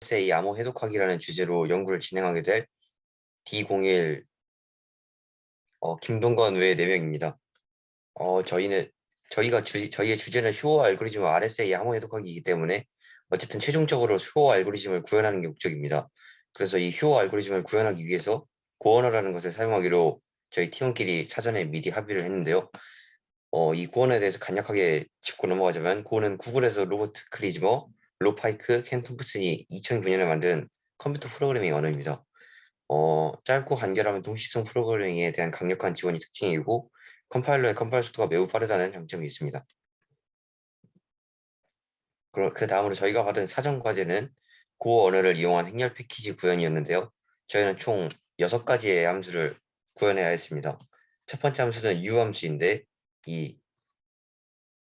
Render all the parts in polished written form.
RSA 암호 해독하기라는 주제로 연구를 진행하게 될 D01 김동건 외 4명입니다. 저희의 주제는 효어 알고리즘 RSA 암호 해독하기이기 때문에 어쨌든 최종적으로 효어 알고리즘을 구현하는 게 목적입니다. 그래서 이 효어 알고리즘을 구현하기 위해서 고언어라는 것을 사용하기로 저희 팀원끼리 사전에 미리 합의를 했는데요. 이 고언에 대해서 간략하게 짚고 넘어가자면 고언은 구글에서 로버트 크리즈머, 로파이크, 켄 톰프슨이 2009년에 만든 컴퓨터 프로그래밍 언어입니다. 짧고 간결하면 동시성 프로그래밍에 대한 강력한 지원이 특징이고 컴파일러의 컴파일 속도가 매우 빠르다는 장점이 있습니다. 그 다음으로 저희가 받은 사전 과제는 고 언어를 이용한 행렬 패키지 구현이었는데요. 저희는 총 6가지의 함수를 구현해야 했습니다. 첫 번째 함수는 U 함수인데 이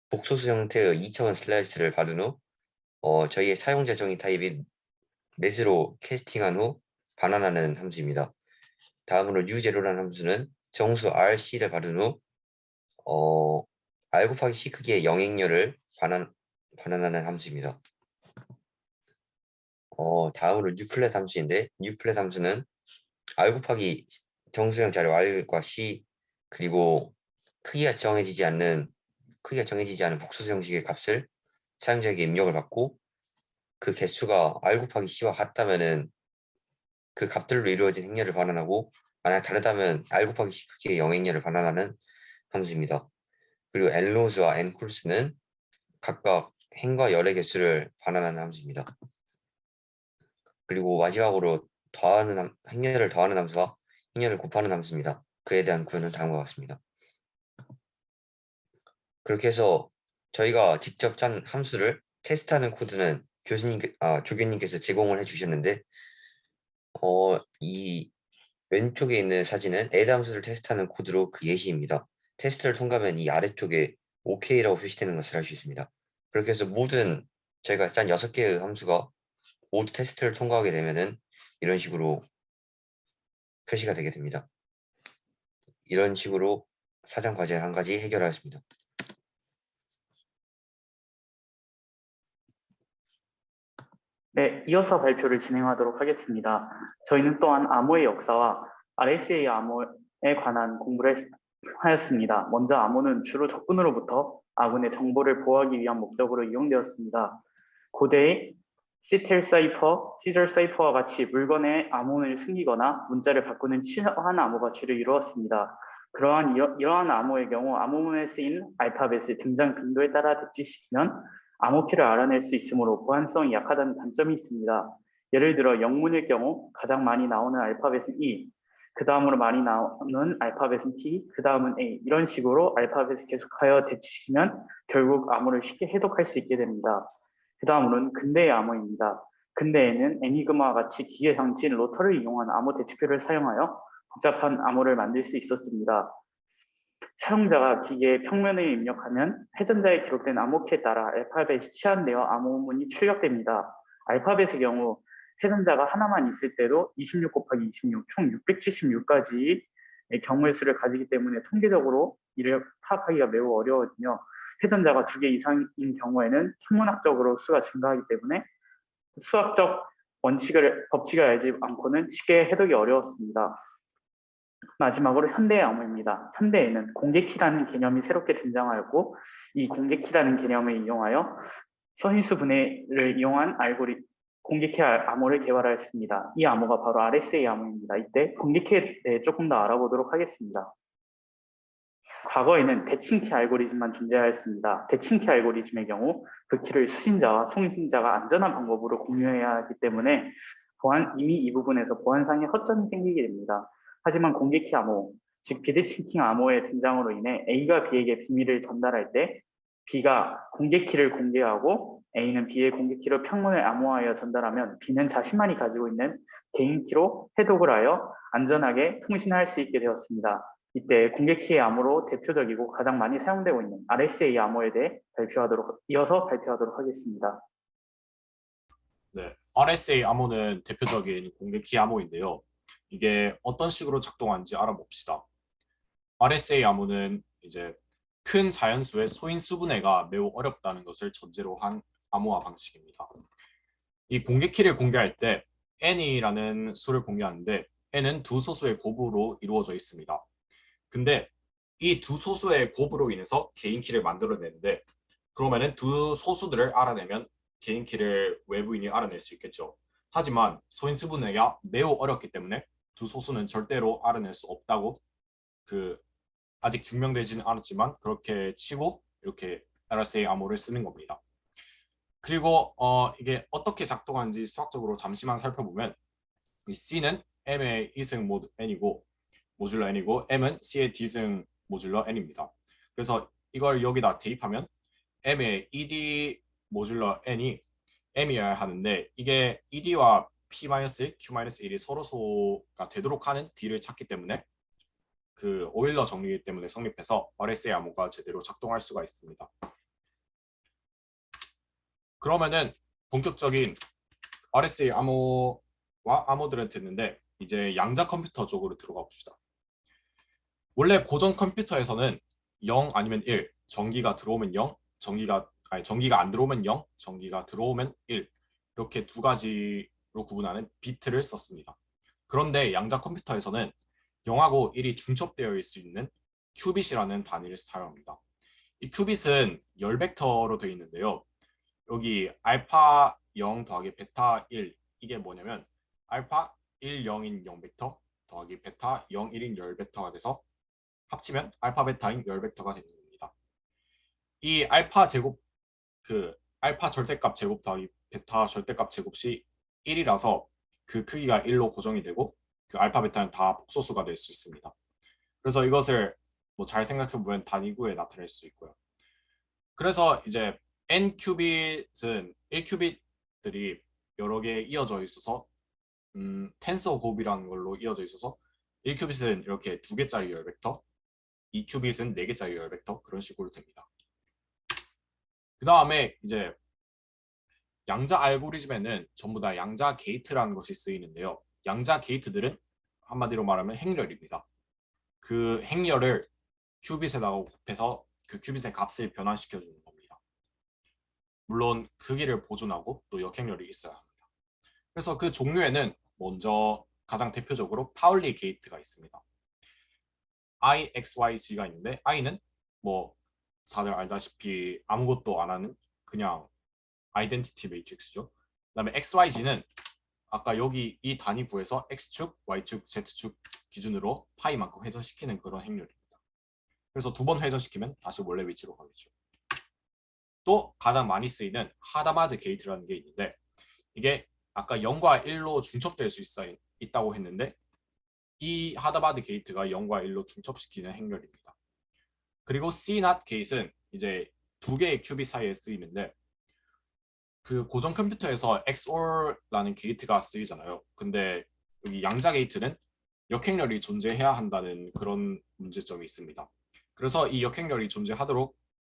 복소수 형태의 2차원 슬라이스를 받은 후 저희의 사용자 정의 타입인 met으로 캐스팅한 후 반환하는 함수입니다. 다음으로 U0라는 함수는 정수 RC를 받은 후 R 곱하기 C 크기의 영행렬을 반환하는 함수입니다. 다음으로 뉴플랫 함수인데 뉴플랫 함수는 R 곱하기 정수형 자료 R과 C 그리고 크기가 정해지지 않는 복수수 형식의 값을 사용자에게 입력을 받고 그 개수가 R 곱하기 C와 같다면은 그 값들로 이루어진 행렬을 반환하고 만약 다르다면 R 곱하기 C 크기의 영행렬을 반환하는 함수입니다. 그리고 n로즈와 n콜스는 각각 행과 열의 개수를 반환하는 함수입니다. 그리고 마지막으로 행렬을 더하는 함수와 행렬을 곱하는 함수입니다. 그에 대한 구현은 다음과 같습니다. 그렇게 해서 저희가 직접 짠 함수를 테스트하는 코드는 조교님께서 제공을 해주셨는데 이 왼쪽에 있는 사진은 add 함수를 테스트하는 코드로 그 예시입니다. 테스트를 통과하면 이 아래쪽에 OK라고 표시되는 것을 알 수 있습니다. 그렇게 해서 저희가 짠 6개의 함수가 모두 테스트를 통과하게 되면은 이런 식으로 표시가 되게 됩니다. 이런 식으로 사전 과제를 한 가지 해결하였습니다. 네, 이어서 발표를 진행하도록 하겠습니다. 저희는 또한 암호의 역사와 RSA 암호에 관한 공부를 하였습니다. 먼저 암호는 주로 적군으로부터 아군의 정보를 보호하기 위한 목적으로 이용되었습니다. 고대의 시텔 사이퍼, 시절 사이퍼와 같이 물건의 암호를 숨기거나 문자를 바꾸는 치환 암호가 주를 이루었습니다. 이러한 암호의 경우 암호문에 쓰인 알파벳의 등장 빈도에 따라 대치시키면 암호키를 알아낼 수 있으므로 보안성이 약하다는 단점이 있습니다. 예를 들어 영문일 경우 가장 많이 나오는 알파벳은 E, 그 다음으로 많이 나오는 알파벳은 T, 그 다음은 A, 이런 식으로 알파벳을 계속하여 대치시키면 결국 암호를 쉽게 해독할 수 있게 됩니다. 그 다음으로는 근대의 암호입니다. 근대에는 애니그마와 같이 기계 장치인 로터를 이용한 암호 대치표를 사용하여 복잡한 암호를 만들 수 있었습니다. 사용자가 기계의 평면을 입력하면 회전자에 기록된 암호키에 따라 알파벳이 치환되어 암호문이 출력됩니다. 알파벳의 경우 회전자가 하나만 있을 때도 26 곱하기 26, 총 676가지의 경우의 수를 가지기 때문에 통계적으로 이를 파악하기가 매우 어려워지며 회전자가 2개 이상인 경우에는 천문학적으로 수가 증가하기 때문에 수학적 법칙을 알지 않고는 쉽게 해독이 어려웠습니다. 마지막으로 현대의 암호입니다. 현대에는 공개키라는 개념이 새롭게 등장하였고 이 공개키라는 개념을 이용하여 선인수 분해를 이용한 공개키 암호를 개발하였습니다. 이 암호가 바로 RSA 암호입니다. 이때 공개키에 대해 조금 더 알아보도록 하겠습니다. 과거에는 대칭키 알고리즘만 존재하였습니다. 대칭키 알고리즘의 경우 그 키를 수신자와 송신자가 안전한 방법으로 공유해야 하기 때문에 이미 이 부분에서 보안상의 허점이 생기게 됩니다. 하지만 공개키 암호, 즉 비대칭킹 암호의 등장으로 인해 A가 B에게 비밀을 전달할 때 B가 공개키를 공개하고 A는 B의 공개키를 평문에 암호하여 전달하면 B는 자신만이 가지고 있는 개인키로 해독을 하여 안전하게 통신할 수 있게 되었습니다. 이때 공개키의 암호로 대표적이고 가장 많이 사용되고 있는 RSA 암호에 대해 이어서 발표하도록 하겠습니다. 네, RSA 암호는 대표적인 공개키 암호인데요. 이게 어떤 식으로 작동하는지 알아봅시다. RSA 암호는 이제 큰 자연수의 소인수 분해가 매우 어렵다는 것을 전제로 한 암호화 방식입니다. 이 공개 키를 공개할 때 n이라는 수를 공개하는데 n은 두 소수의 곱으로 이루어져 있습니다. 근데 이 두 소수의 곱으로 인해서 개인 키를 만들어내는데 그러면은 두 소수들을 알아내면 개인 키를 외부인이 알아낼 수 있겠죠. 하지만 소인수분해가 매우 어렵기 때문에 두 소수는 절대로 알아낼 수 없다고 아직 증명되지는 않았지만 그렇게 치고 이렇게 RSA 암호를 쓰는 겁니다. 그리고 이게 어떻게 작동하는지 수학적으로 잠시만 살펴보면 이 C는 M의 2승 모드 N이고 모듈러 N이고 M은 C의 D승 모듈러 N입니다. 그래서 이걸 여기다 대입하면 M의 ED 모듈러 N이 M이어야 하는데 이게 ED와 P-, Q-1이 서로소가 되도록 하는 D를 찾기 때문에 그 오일러 정리 때문에 성립해서 RSA 암호가 제대로 작동할 수가 있습니다. 그러면은 본격적인 RSA 암호와 암호들은 됐는데 이제 양자 컴퓨터 쪽으로 들어가 봅시다. 원래 고전 컴퓨터에서는 0 아니면 1, 전기가 들어오면 0, 전기가 안 들어오면 0, 전기가 들어오면 1 이렇게 두 가지로 구분하는 비트를 썼습니다. 그런데 양자 컴퓨터에서는 0하고 1이 중첩되어 있을 수 있는 큐빗이라는 단위를 사용합니다. 이 큐빗은 열 벡터로 되어 있는데요. 여기 알파 0 더하기 베타 1 이게 뭐냐면 알파 1, 0인 0벡터 더하기 베타 0, 1인 10벡터가 돼서 합치면 알파 베타인 10벡터가 되는 겁니다. 이 알파 제곱 알파 절대값 제곱 더하기 베타 절대값 제곱이 1이라서 그 크기가 1로 고정이 되고 그 알파 베타는 다 복소수가 될 수 있습니다. 그래서 이것을 뭐 잘 생각해 보면 단위구에 나타낼 수 있고요. 그래서 이제 n 큐빗은 1큐빗들이 여러 개 이어져 있어서 텐서 곱이라는 걸로 이어져 있어서 1큐빗은 이렇게 2개짜리 열 벡터, 2큐빗은 4개짜리 열 벡터 그런 식으로 됩니다. 그 다음에 이제 양자 알고리즘에는 전부 다 양자 게이트라는 것이 쓰이는데요. 양자 게이트들은 한마디로 말하면 행렬입니다. 그 행렬을 큐빗에다가 곱해서 그 큐빗의 값을 변환시켜 주는 겁니다. 물론 크기를 보존하고 또 역행렬이 있어야 합니다. 그래서 그 종류에는 먼저 가장 대표적으로 파울리 게이트가 있습니다. IXYZ가 있는데 I는 뭐 다들 알다시피 아무것도 안 하는 그냥 아이덴티티 매트릭스죠. 그다음에 XYZ는 아까 여기 이 단위 구에서 X축, Y축, Z축 기준으로 파이만큼 회전시키는 그런 행렬입니다. 그래서 두 번 회전시키면 다시 원래 위치로 가겠죠. 또 가장 많이 쓰이는 하다마드 게이트라는 게 있는데 이게 아까 0과 1로 중첩될 수 있다고 했는데 이 하다마드 게이트가 0과 1로 중첩시키는 행렬입니다. 그리고 C-NOT 게이트는 이제 두 개의 큐빗 사이에 쓰이는데 그 고전 컴퓨터에서 XOR라는 게이트가 쓰이잖아요. 근데 여기 양자 게이트는 역행렬이 존재해야 한다는 그런 문제점이 있습니다. 그래서 이 역행렬이 존재하도록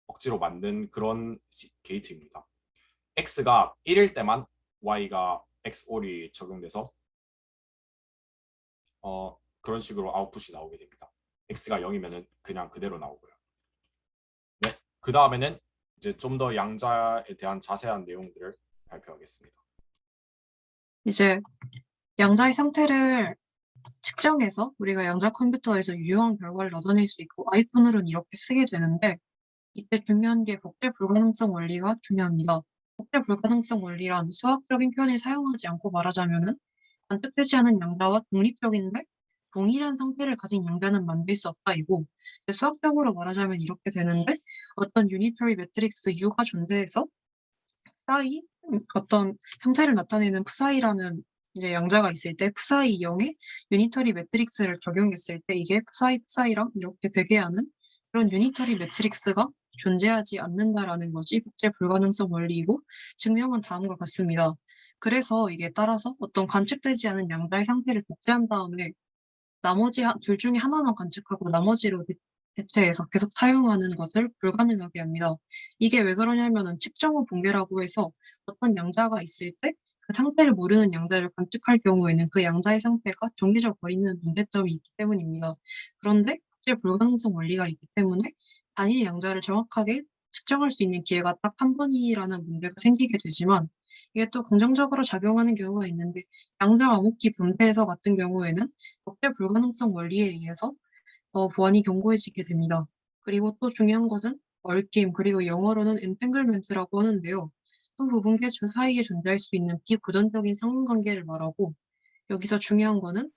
억지로 만든 그런 게이트입니다. X가 1일 때만 Y가 XOR이 적용돼서 그런 식으로 아웃풋이 나오게 됩니다. X가 0이면 그냥 그대로 나오고요. 네, 그 다음에는 이제 좀 더 양자에 대한 자세한 내용들을 발표하겠습니다. 이제 양자의 상태를 측정해서 우리가 양자 컴퓨터에서 유효한 결과를 얻어낼 수 있고 아이콘으로는 이렇게 쓰게 되는데 이때 중요한 게 복제 불가능성 원리가 중요합니다. 복제 불가능성 원리란 수학적인 표현을 사용하지 않고 말하자면은 관측되지 않은 양자와 독립적인데 동일한 상태를 가진 양자는 만들 수 없다이고 수학적으로 말하자면 이렇게 되는데 어떤 유니터리 매트릭스 U가 존재해서 psi 어떤 상태를 나타내는 psi라는 이제 양자가 있을 때 psi 0에 유니터리 매트릭스를 적용했을 때 이게 psi랑 이렇게 되게 하는 그런 유니터리 매트릭스가 존재하지 않는다라는 것이 복제 불가능성 원리이고 증명은 다음과 같습니다. 그래서 이게 따라서 어떤 관측되지 않은 양자의 상태를 복제한 다음에 나머지 둘 중에 하나만 관측하고 나머지로 대체해서 계속 사용하는 것을 불가능하게 합니다. 이게 왜 그러냐면은 측정 후 붕괴라고 해서 어떤 양자가 있을 때 그 상태를 모르는 양자를 관측할 경우에는 그 양자의 상태가 정기적 버리는 문제점이 있기 때문입니다. 그런데 복제 불가능성 원리가 있기 때문에 단일 양자를 정확하게 측정할 수 있는 기회가 딱 한 번이라는 문제가 생기게 되지만 이게 또 긍정적으로 작용하는 경우가 있는데 양자 암호키 분배에서 같은 경우에는 적재 불가능성 원리에 의해서 보안이 견고해지게 됩니다. 그리고 또 중요한 것은 얽힘, 그리고 영어로는 entanglement라고 하는데요. 두 부분계 사이에 존재할 수 있는 비고전적인 상관관계를 말하고, 여기서 중요한 거는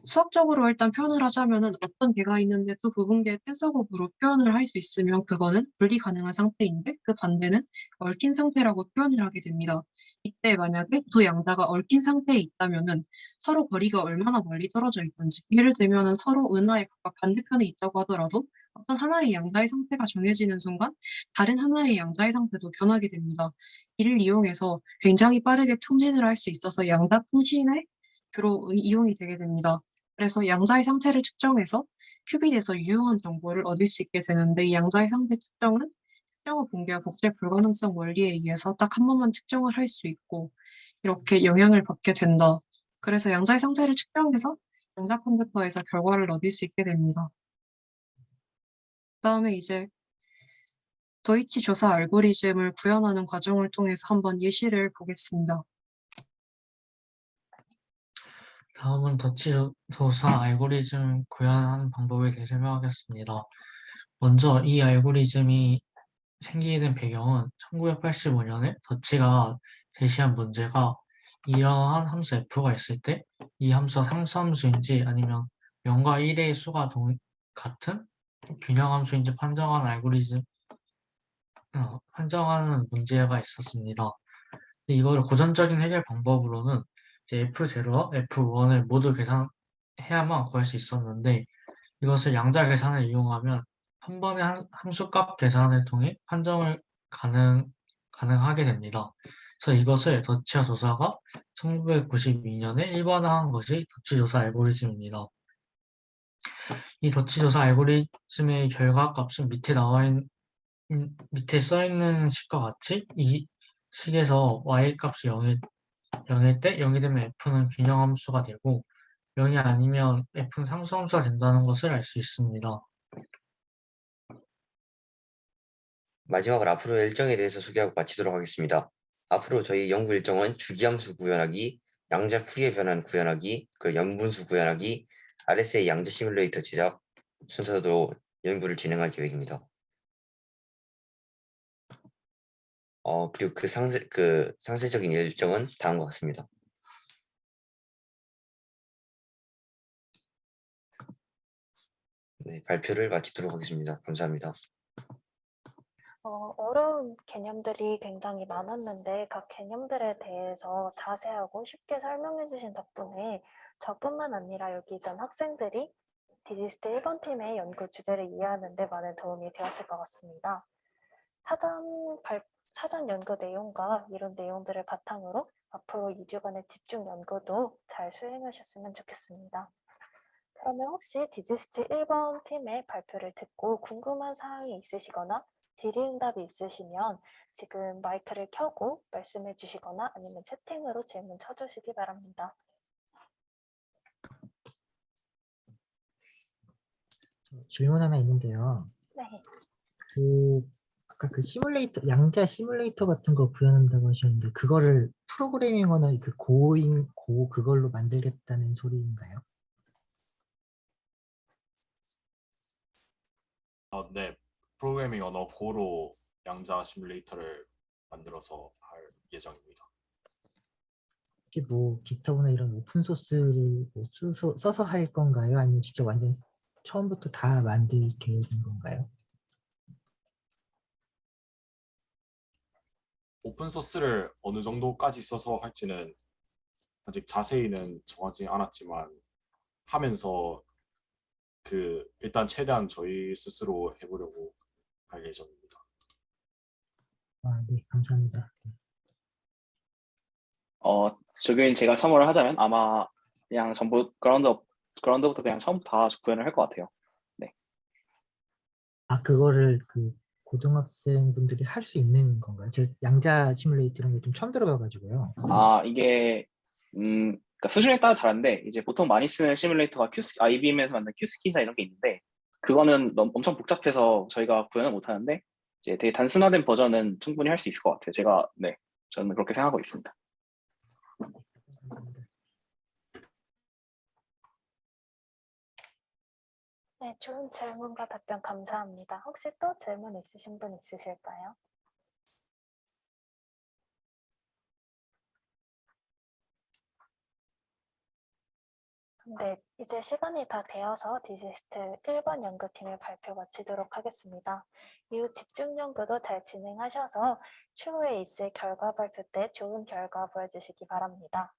수학적으로 일단 표현을 하자면은 어떤 개가 있는데 또 부분계 텐서곱으로 표현을 할 수 있으면 그거는 분리 가능한 상태인데, 그 반대는 얽힌 상태라고 표현을 하게 됩니다. 이때 만약에 두 양자가 얽힌 상태에 있다면은 서로 거리가 얼마나 멀리 떨어져 있던지, 예를 들면은 서로 은하의 각각 반대편에 있다고 하더라도 어떤 하나의 양자의 상태가 정해지는 순간 다른 하나의 양자의 상태도 변하게 됩니다. 이를 이용해서 굉장히 빠르게 통신을 할 수 있어서 양자 통신에 주로 이용이 되게 됩니다. 그래서 양자의 상태를 측정해서 큐빗에서 유용한 정보를 얻을 수 있게 되는데, 이 양자의 상태 측정은 특정한 붕괴와 복제 불가능성 원리에 의해서 딱 한 번만 측정을 할 수 있고 이렇게 영향을 받게 된다. 그래서 양자의 상태를 측정해서 양자 컴퓨터에서 결과를 얻을 수 있게 됩니다. 그다음에 이제 도이치 조사 알고리즘을 구현하는 과정을 통해서 한번 예시를 보겠습니다. 다음은 더치 조사 알고리즘 구현하는 방법에 대해 설명하겠습니다. 먼저 이 알고리즘이 생기게 된 배경은 1985년에 더치가 제시한 문제가 이러한 함수 f가 있을 때 이 함수가 상수함수인지 아니면 0과 1의 수가 같은 균형함수인지 판정하는 문제가 있었습니다. 이걸 고전적인 해결 방법으로는 이제 F0와 F1을 모두 계산해야만 구할 수 있었는데, 이것을 양자 계산을 이용하면 한 번에 함수값 계산을 통해 판정을 가능하게 됩니다. 그래서 이것을 더치와 조사가 1992년에 일반화한 것이 더치 조사 알고리즘입니다. 이 더치 조사 알고리즘의 결과값은 밑에 써 있는 식과 같이 이 식에서 y-값이 0일 때 0이 되면 f는 균형함수가 되고 0이 아니면 f는 상수함수가 된다는 것을 알 수 있습니다. 마지막으로 앞으로 일정에 대해서 소개하고 마치도록 하겠습니다. 앞으로 저희 연구 일정은 주기함수 구현하기, 양자 풀이의 변환 구현하기, 그 연분수 구현하기, RSA 양자 시뮬레이터 제작 순서로 연구를 진행할 계획입니다. 그리고 그 상세적인 일정은 다음과 같습니다. 네, 발표를 마치도록 하겠습니다. 감사합니다. 어려운 개념들이 굉장히 많았는데 각 개념들에 대해서 자세하고 쉽게 설명해 주신 덕분에 저뿐만 아니라 여기 있던 학생들이 디지스트 1번 팀의 연구 주제를 이해하는 데 많은 도움이 되었을 것 같습니다. 사전 연구 내용과 이론 내용들을 바탕으로 앞으로 2주간의 집중 연구도 잘 수행하셨으면 좋겠습니다. 그러면 혹시 디지스트 1번 팀의 발표를 듣고 궁금한 사항이 있으시거나 질의응답이 있으시면 지금 마이크를 켜고 말씀해 주시거나 아니면 채팅으로 질문 쳐주시기 바랍니다. 질문 하나 있는데요. 네. 아까 그 시뮬레이터, 양자 시뮬레이터 같은 거 구현한다고 하셨는데, 그거를 프로그래밍어는 그걸로 만들겠다는 소리인가요? 네, 프로그래밍 언어 고로 양자 시뮬레이터를 만들어서 할 예정입니다. 혹시 뭐 깃허브나 이런 오픈 소스를 뭐 써서 할 건가요? 아니면 진짜 완전 처음부터 다 만들 계획인 건가요? 오픈 소스를 어느 정도까지 써서 할지는 아직 자세히는 정하지 않았지만 하면서 일단 최대한 저희 스스로 해보려고 할 예정입니다. 네, 감사합니다. 조교인 제가 첨언을 하자면 아마 그냥 전부 그라운드부터 그냥 처음부터 다 구현을 할 것 같아요. 그거를 고등학생분들이 할 수 있는 건가요? 제 양자 시뮬레이터 이런 걸 좀 처음 들어봐가지고요. 이게 그러니까 수준에 따라 다른데 이제 보통 많이 쓰는 시뮬레이터가 IBM에서 만든 큐스키나 이런 게 있는데 그거는 엄청 복잡해서 저희가 구현을 못 하는데 이제 되게 단순화된 버전은 충분히 할 수 있을 것 같아요. 제가 저는 그렇게 생각하고 있습니다. 네, 좋은 질문과 답변 감사합니다. 혹시 또 질문 있으신 분 있으실까요? 네, 이제 시간이 다 되어서 디지스트 1번 연구팀의 발표 마치도록 하겠습니다. 이후 집중 연구도 잘 진행하셔서 추후에 있을 결과 발표 때 좋은 결과 보여주시기 바랍니다.